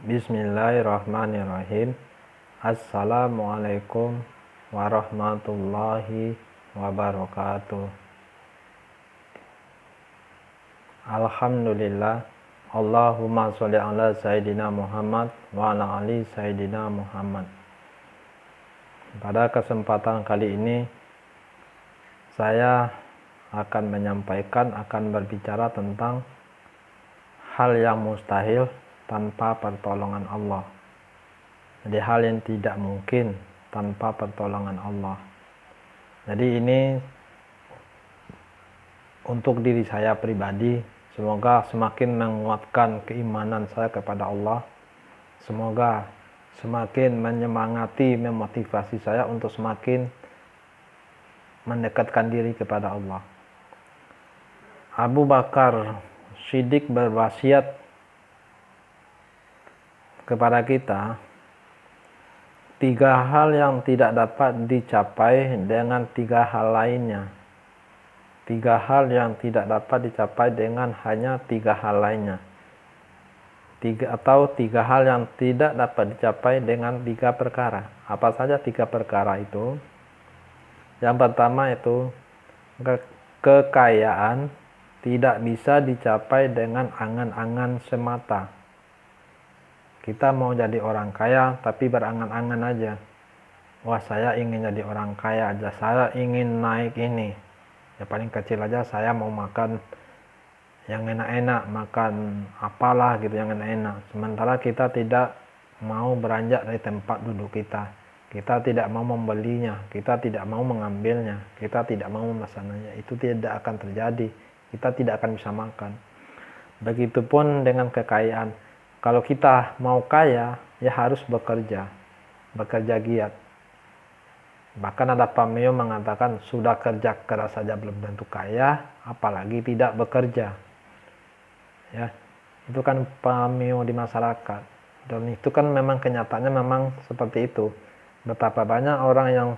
Bismillahirrahmanirrahim. Assalamualaikum warahmatullahi wabarakatuh. Alhamdulillah. Allahumma sholli ala Sayyidina Muhammad wa ala ali Sayyidina Muhammad. Pada kesempatan kali ini saya akan berbicara tentang hal yang mustahil tanpa pertolongan Allah. Jadi hal yang tidak mungkin tanpa pertolongan Allah. Jadi ini untuk diri saya pribadi, semoga semakin menguatkan keimanan saya kepada Allah. Semoga semakin menyemangati, memotivasi saya untuk semakin mendekatkan diri kepada Allah. Abu Bakar Siddiq berwasiat kepada kita 3 hal yang tidak dapat dicapai dengan 3 hal lainnya. 3 hal yang tidak dapat dicapai dengan hanya 3 hal lainnya. 3 hal yang tidak dapat dicapai dengan 3 perkara. Apa saja 3 perkara itu? Yang pertama itu kekayaan tidak bisa dicapai dengan angan-angan semata. Kita mau jadi orang kaya tapi berangan-angan aja. Wah, saya ingin jadi orang kaya aja, saya ingin naik ini. Ya paling kecil aja saya mau makan yang enak-enak, makan apalah gitu yang enak-enak. Sementara kita tidak mau beranjak dari tempat duduk kita. Kita tidak mau membelinya, kita tidak mau mengambilnya, kita tidak mau memesannya. Itu tidak akan terjadi. Kita tidak akan bisa makan. Begitupun dengan kekayaan. Kalau kita mau kaya, ya harus bekerja giat. Bahkan ada pameo mengatakan sudah kerja keras saja belum tentu kaya, apalagi tidak bekerja. Ya, itu kan pameo di masyarakat. Dan itu kan memang kenyataannya memang seperti itu. Betapa banyak orang yang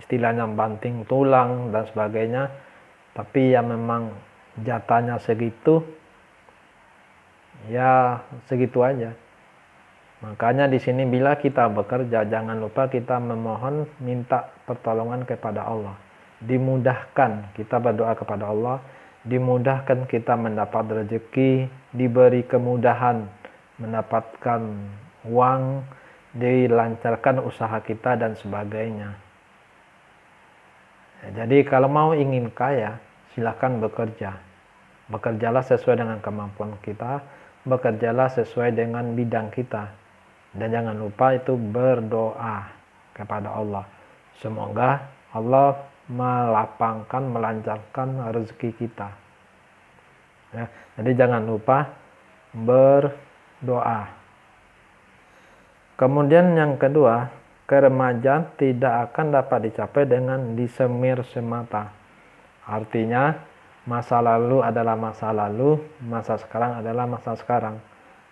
istilahnya banting tulang dan sebagainya, tapi ya memang jatahnya segitu. Ya segitu aja. Makanya di sini bila kita bekerja, jangan lupa kita memohon, minta pertolongan kepada Allah. Dimudahkan kita berdoa kepada Allah, dimudahkan kita mendapat rezeki, diberi kemudahan mendapatkan uang, dilancarkan usaha kita dan sebagainya. Ya, jadi kalau mau ingin kaya, silakan bekerja. Bekerjalah sesuai dengan kemampuan kita. Bekerjalah sesuai dengan bidang kita. Dan jangan lupa itu berdoa kepada Allah. Semoga Allah melapangkan, melancarkan rezeki kita. Ya, jadi jangan lupa berdoa. Kemudian yang kedua, keremajaan tidak akan dapat dicapai dengan disemir semata. Artinya, masa lalu adalah masa lalu, masa sekarang adalah masa sekarang.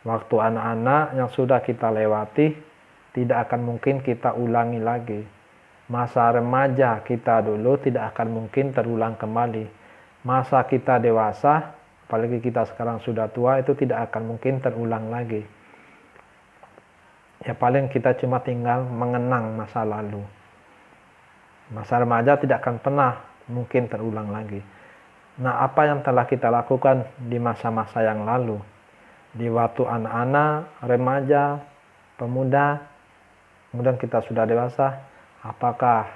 Waktu anak-anak yang sudah kita lewati, tidak akan mungkin kita ulangi lagi. Masa remaja kita dulu tidak akan mungkin terulang kembali. Masa kita dewasa, apalagi kita sekarang sudah tua, itu tidak akan mungkin terulang lagi. Ya paling kita cuma tinggal mengenang masa lalu. Masa remaja tidak akan pernah mungkin terulang lagi. Nah, apa yang telah kita lakukan di masa-masa yang lalu, di waktu anak-anak, remaja, pemuda, kemudian kita sudah dewasa, apakah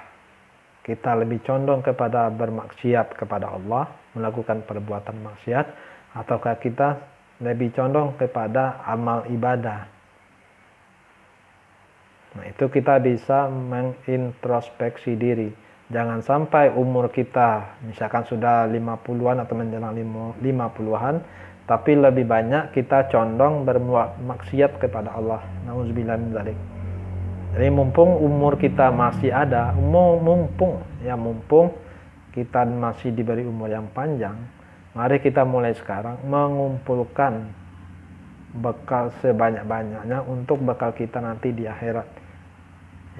kita lebih condong kepada bermaksiat kepada Allah, melakukan perbuatan maksiat, ataukah kita lebih condong kepada amal ibadah? Nah, itu kita bisa mengintrospeksi diri. Jangan sampai umur kita misalkan sudah 50-an atau menjelang 50-an, tapi lebih banyak kita condong berbuat maksiat kepada Allah. Nauzubillah min dzalik. Jadi mumpung umur kita masih ada, mumpung kita masih diberi umur yang panjang, mari kita mulai sekarang mengumpulkan bekal sebanyak-banyaknya untuk bekal kita nanti di akhirat.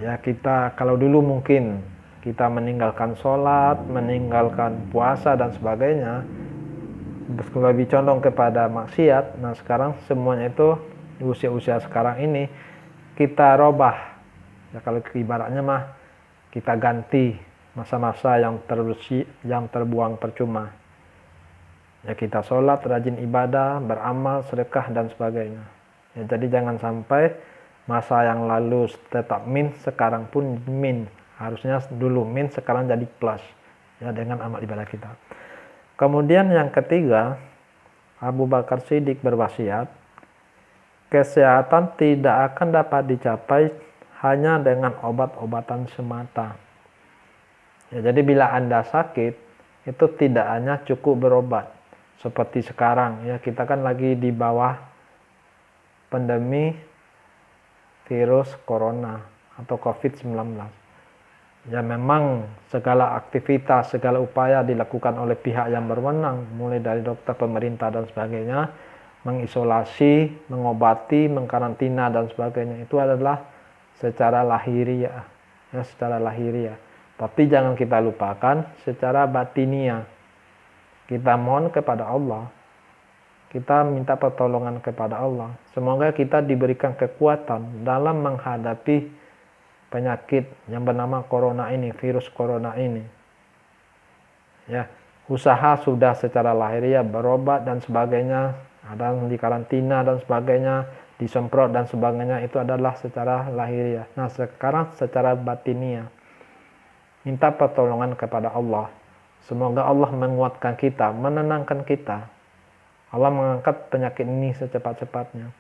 Ya, kita kalau dulu mungkin kita meninggalkan sholat, meninggalkan puasa dan sebagainya, lebih condong kepada maksiat. Nah sekarang semuanya itu di usia-usia sekarang ini kita robah. Ya kalau ibaratnya mah kita ganti masa-masa yang terbuang percuma. Ya kita sholat, rajin ibadah, beramal, sedekah dan sebagainya. Ya, jadi jangan sampai masa yang lalu tetap min, sekarang pun min. Harusnya dulu min, sekarang jadi plus. Ya dengan amal ibadah kita. Kemudian yang ketiga, Abu Bakar Siddiq berwasiat, kesehatan tidak akan dapat dicapai hanya dengan obat-obatan semata. Ya, jadi bila Anda sakit, itu tidak hanya cukup berobat. Seperti sekarang, ya kita kan lagi di bawah pandemi virus corona atau COVID-19. Ya memang segala aktivitas, segala upaya dilakukan oleh pihak yang berwenang, mulai dari dokter, pemerintah dan sebagainya, mengisolasi, mengobati, mengkarantina dan sebagainya. Itu adalah secara lahiriah, ya secara lahiriah. Tapi jangan kita lupakan secara batiniah. Kita mohon kepada Allah, kita minta pertolongan kepada Allah. Semoga kita diberikan kekuatan dalam menghadapi penyakit yang bernama corona ini, virus corona ini. Ya, usaha sudah secara lahiriah berobat dan sebagainya, ada di karantina dan sebagainya, disemprot dan sebagainya, itu adalah secara lahiriah. Nah, sekarang secara batiniah, minta pertolongan kepada Allah. Semoga Allah menguatkan kita, menenangkan kita. Allah mengangkat penyakit ini secepat-cepatnya.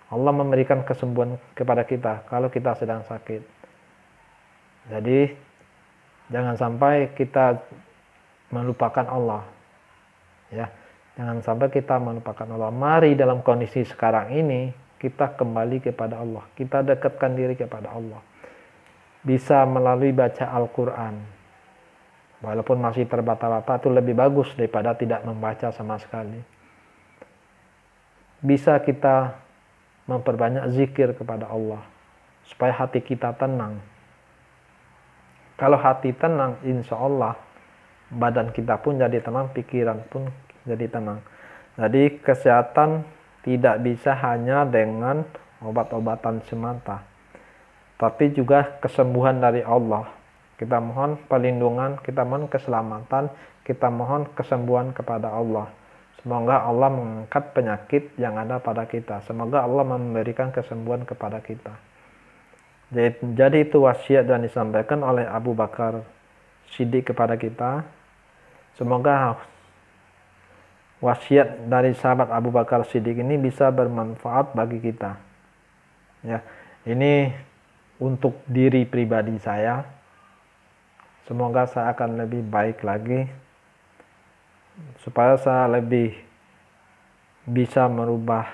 Allah memberikan kesembuhan kepada kita kalau kita sedang sakit. Jadi jangan sampai kita melupakan Allah. Ya, jangan sampai kita melupakan Allah. Mari dalam kondisi sekarang ini kita kembali kepada Allah. Kita dekatkan diri kepada Allah. Bisa melalui baca Al-Quran. Walaupun masih terbata-bata, itu lebih bagus daripada tidak membaca sama sekali. Bisa kita memperbanyak zikir kepada Allah supaya hati kita tenang. Kalau hati tenang, insya Allah badan kita pun jadi tenang, pikiran pun jadi tenang. Jadi kesehatan tidak bisa hanya dengan obat-obatan semata, tapi juga kesembuhan dari Allah. Kita mohon perlindungan, kita mohon keselamatan, kita mohon kesembuhan kepada Allah. Semoga Allah mengangkat penyakit yang ada pada kita. Semoga Allah memberikan kesembuhan kepada kita. Jadi itu wasiat yang disampaikan oleh Abu Bakar Siddiq kepada kita. Semoga wasiat dari sahabat Abu Bakar Siddiq ini bisa bermanfaat bagi kita. Ya, ini untuk diri pribadi saya. Semoga saya akan lebih baik lagi, supaya saya lebih bisa merubah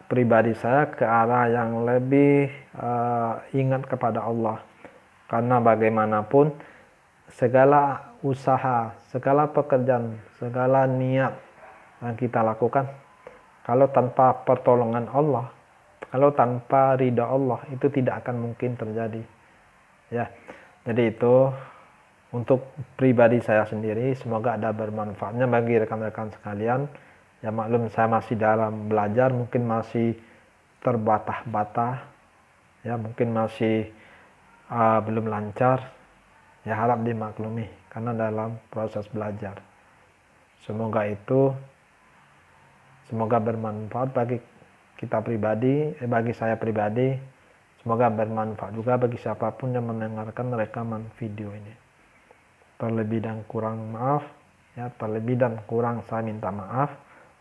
pribadi saya ke arah yang lebih ingat kepada Allah. Karena bagaimanapun segala usaha, segala pekerjaan, segala niat yang kita lakukan, kalau tanpa pertolongan Allah, kalau tanpa ridha Allah, itu tidak akan mungkin terjadi. Ya, jadi itu untuk pribadi saya sendiri, semoga ada bermanfaatnya bagi rekan-rekan sekalian. Ya maklum saya masih dalam belajar, mungkin masih terbata-bata, ya mungkin masih belum lancar. Ya harap dimaklumi karena dalam proses belajar. Semoga bermanfaat bagi kita pribadi, bagi saya pribadi. Semoga bermanfaat juga bagi siapapun yang mendengarkan rekaman video ini. Terlebih dan kurang maaf, ya terlebih dan kurang saya minta maaf.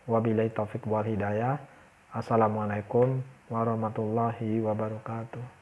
Wabillahi taufik wal hidayah. Assalamualaikum warahmatullahi wabarakatuh.